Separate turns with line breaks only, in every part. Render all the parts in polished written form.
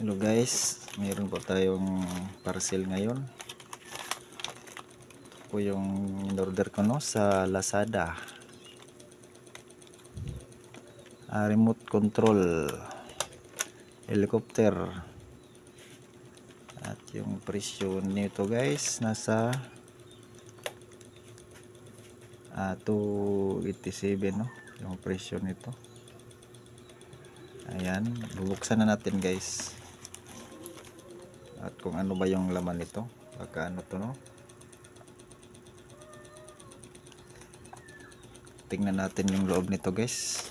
Hello guys, mayroon po tayong parcel ngayon. Ito po yung in-order ko sa Lazada. Remote control helicopter. At yung presyo nito guys nasa 287 no, yung presyo nito. Ayan, bubuksan na natin guys. At kung ano ba yung laman nito, baka ano to no. Tingnan natin yung loob nito guys.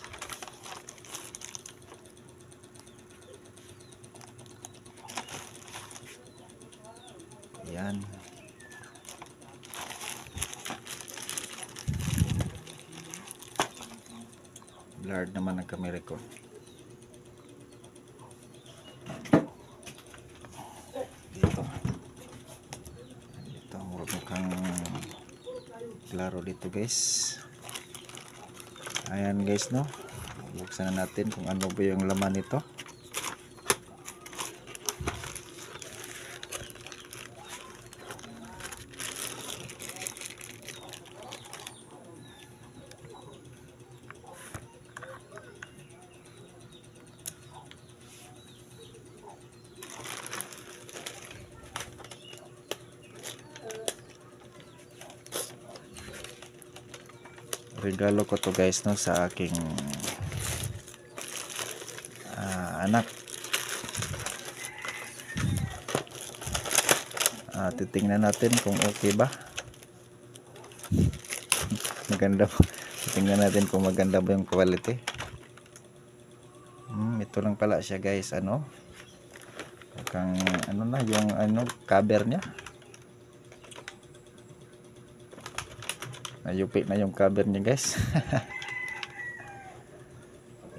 Ayan. Blurred naman ang camera ko. Dito mukhang klaro dito guys. Ayan guys no, buksan na natin kung ano ba yung laman nito. Regalo ko to guys no sa aking anak. Titingnan natin kung okay ba. Maganda ba? Titingnan natin kung maganda ba yung quality. Ito lang pala siya guys, ano? Mukhang ano na yung cover niya. Nayupi na yung cover niya guys.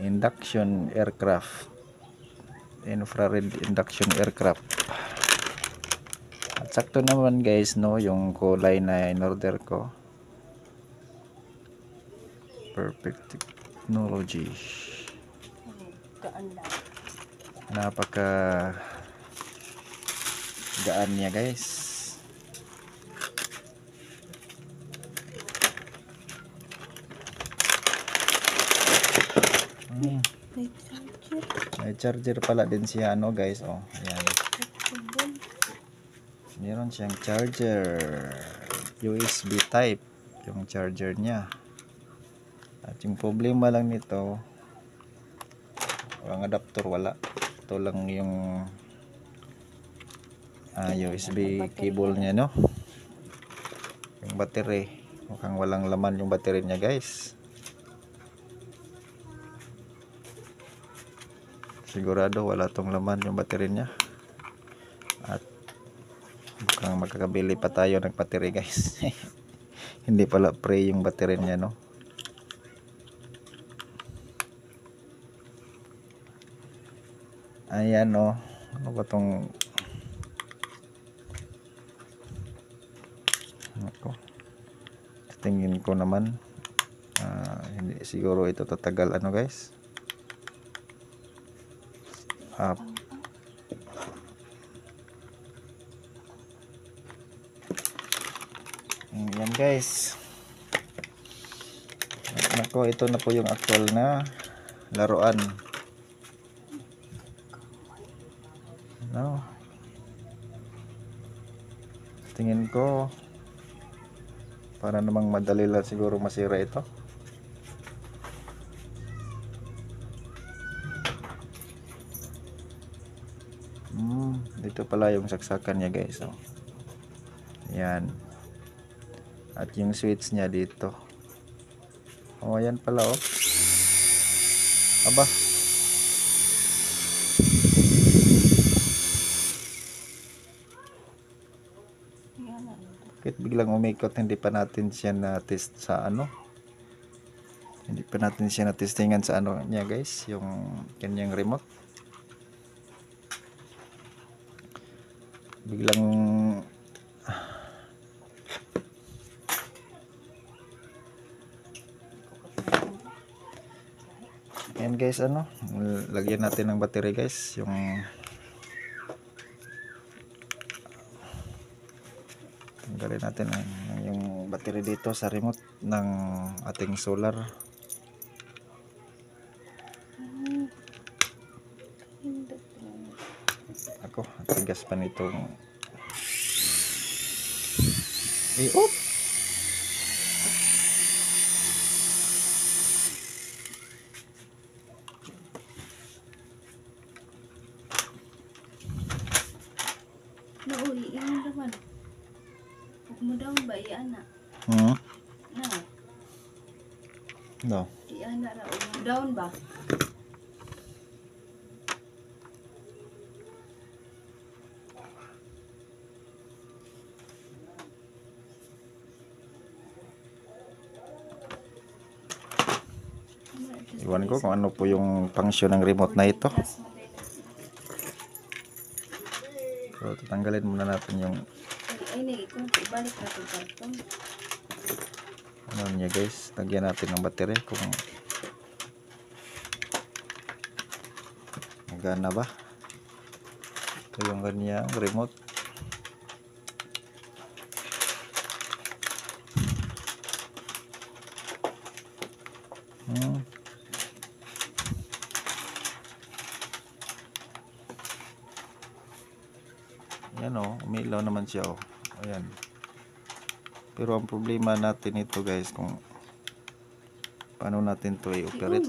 Induction aircraft, infrared induction aircraft. At sakto naman guys no yung kulay na in-order ko. Perfect technology. Napaka gaan niya guys. May charger pala din siya ano guys, oh. Ayan. Meron siyang charger USB type yung charger niya. At yung problema lang nito, walang adapter, wala. Ito lang yung USB cable niya no. Yung battery, mukhang walang laman yung battery niya guys. Sigurado wala tong laman yung battery niya. At mukhang magkakabili pa tayo ng battery guys. Hindi pala pre yung battery niya no. Ayan o, ano ba tong ako, tingin ko naman hindi siguro ito tatagal ano guys. Yan guys, nako, ito na po yung actual na laruan no. Tingin ko para namang madali lang siguro masira ito. Dito pala yung saksakan niya guys, oh. Yan. At yung switch niya dito. Oh, ayan pala oh. Aba. Bakit biglang umikot? Hindi pa natin siya na-test sa ano. Hindi pa natin siya na-testingan sa ano niya guys, yung kanyang remote. Biglang yan guys, ano, lagyan natin ng battery guys, yung Tanggalin natin yung battery dito sa remote ng ating solar. Ako, tigas pa nitong oop!
Nauwi, yung naman. Huwag mo daw ba, iyan na. Na,
No.
iyan na ra. Huwag mo down ba?
Iwan ko kung ano po yung function ng remote na ito. So, tatanggalin muna natin yung
Ay, kung ibalik na itong karton.
ano niya guys. Lagyan natin ng battery kung magana ba. Ito yung kanyang remote. Ayan o, umilaw naman siya o. Ayan. Pero ang problema natin ito guys, kung paano natin ito i-operate.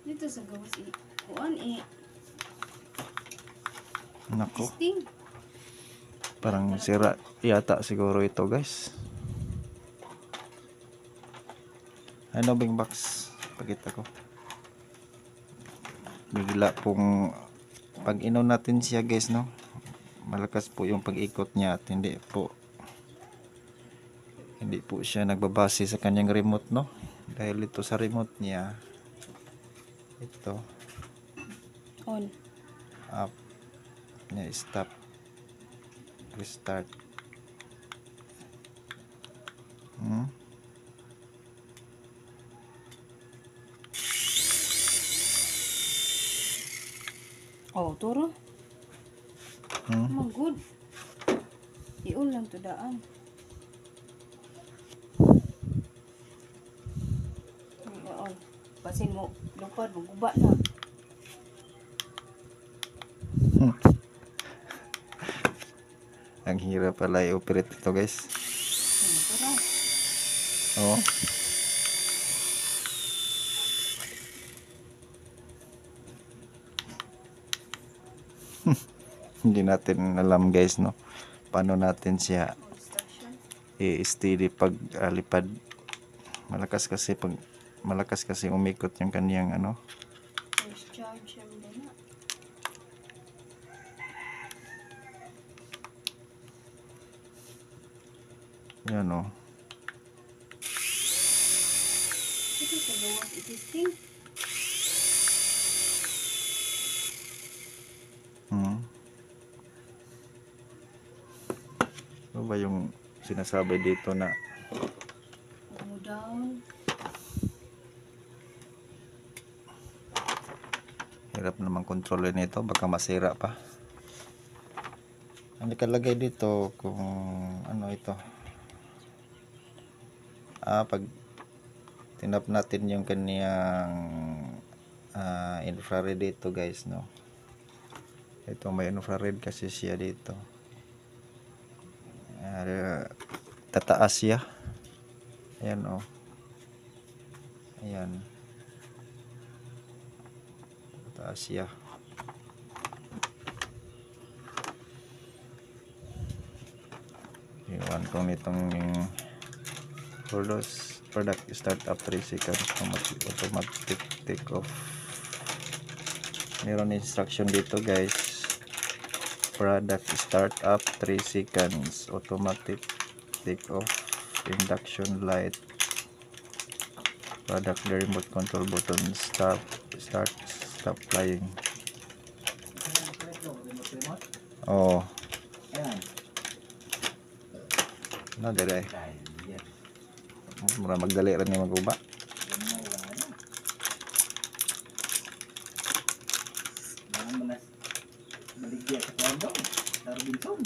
Dito sa gawas kuan
Nako,
testing.
parang sira yata siguro ito guys. Ano bing box? Pakita ko. Bigla pong pag inon natin siya guys, no? Malakas po yung pag-ikot niya at hindi po siya nagbabase sa kanyang remote, no? Dahil ito sa remote niya, ito
On.
up niya, stop, restart.
Oh, turo. Good. Iun lang to daan. On. Pasin mo, lupad mo, guba na.
Ang hirap pala i-operate ito guys.
Turo.
Oo. Hindi natin alam guys, no? Paano natin siya i-steady pag lipad. Malakas kasi umikot yung kaniyang ano.
First charge mo na.
Yan o.
Ito sa gawas i-testing.
Ano ba yung sinasabi dito na
Go down.
hirap naman kontrolin nito, baka masira pa. Ang nakalagay dito kung ano ito, pag tinap natin yung kaniyang infrared dito guys, no? Ito may infrared kasi siya dito. Tataas siya. Ayan o. Ayan. Tataas siya. Iwan ko nitong product start up 3 seconds, automatic take off. Meron instruction dito guys. Product start up 3 seconds, automatic take off, induction light, product remote control button, stop flying.
remote.
Oh,
Ayan.
na dire.
Dahil yan.
Mura magdali rin ni maguba.
Gamay lang ano. Naman manas. Baligya sa kwando. Sa Robinson.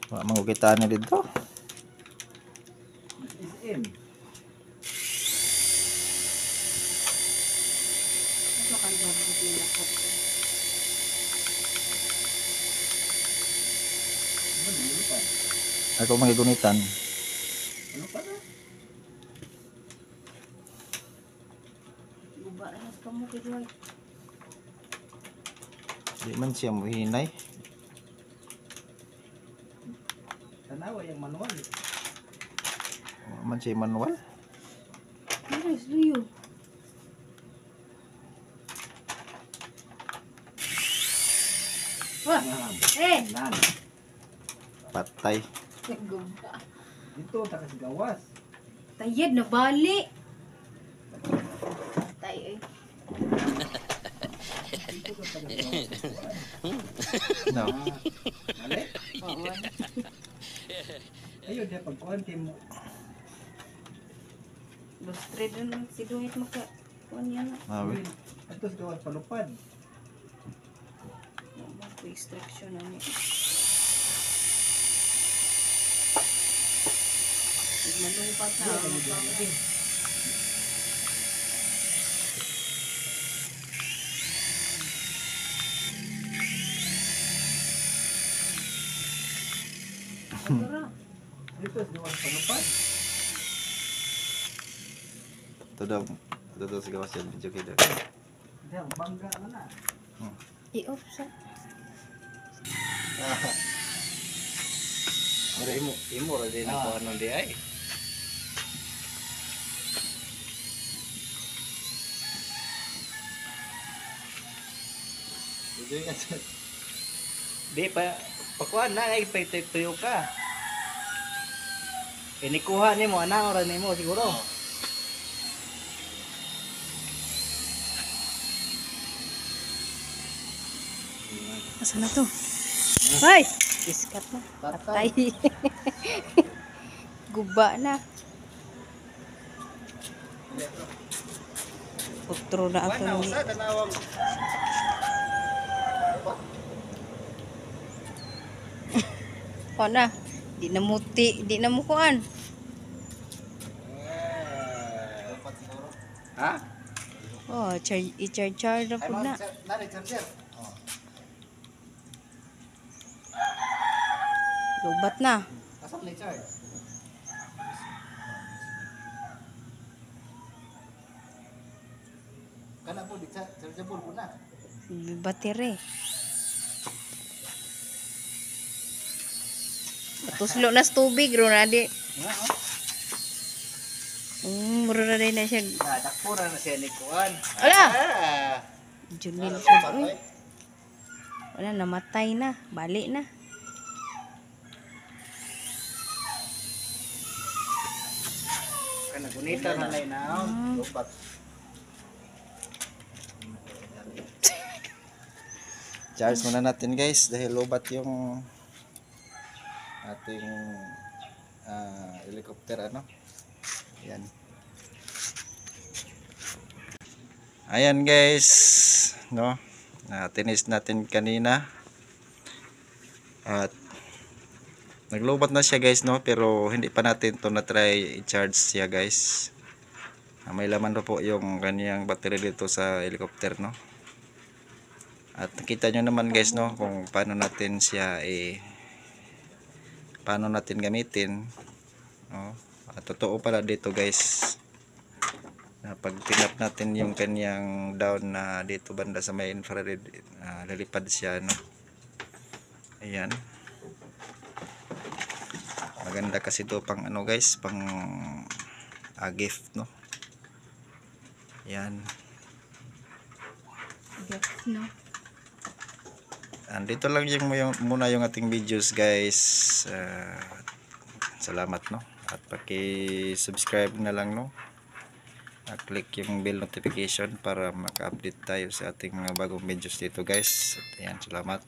Wala mangukitaan ni dito.
Mas SM.
Ano ka ba hindi lakot ko?
Ano lulupan?
Ako magigunitan.
Ano pa na?
Guba na ka mo kay Dwight.
Di man siya muhinay.
Tanawa yung manual.
Wala man siya manual.
Nice, Luyo. Wah, eh,
Nan.
Patay.
guba.
Dito takas gawas.
Tayad na bali. Tay eh.
Dito ka takas gawas.
No.
Mali?
Oo.
Ayun, dia pagkuhan kay mo.
Los tres na si Dwight maka. Kuan yan na.
Mawi.
Atos gawas palupad.
Mag-extraction na niya. Malungpat na. Magpapalin. Agara.
Dito gawas palupad.
Ito daw. Ito daw sa gawas yan. Medyo kita.
Dia bangga na na.
I-off sa.
Pero imo ra din ako anong di ay.
Di pa pakuan na ay tuyo ka. Inikuha nimo ana ora nimo siguro.
Asa na to? Hoy! Iskat na. Patay. Guba na. Putro na ako ni.
tanawang.
O na. Di na muti. Di na mukuan.
Ha?
Oh, i-charge na po na.
Nari charger.
Lubat na.
Asap na charge. Kana po di chargeable po na.
Battery. Tuslo na sa tubig. Ronadi.
Nga
Mura na rin na siya.
dakpura na siya ni Kuan.
Ala!
Ah.
Junil siya. Uy. Wala, namatay na. Bali na.
Kana gunita na lay na. Lupat.
Charge muna natin guys dahil lobat yung ating helicopter ano. Ayan. Ayan guys, no. Tinis natin kanina. At naglobat na siya guys no, pero hindi pa natin to na try i-charge siya guys. May laman pa po yung kaniyang battery dito sa helicopter no. At nakita nyo naman guys no kung paano natin siya paano natin gamitin no? At totoo pala dito guys na pag tinap natin yung kanyang down na dito banda sa may infrared lalipad siya no. Ayan, maganda kasi ito pang ano guys, pang gift no. Ayan.
No.
Andito lang muna yung ating videos guys. Salamat no. At paki-subscribe na lang no. Click yung bell notification para maka-update tayo sa ating mga bagong videos dito guys. At ayan, salamat.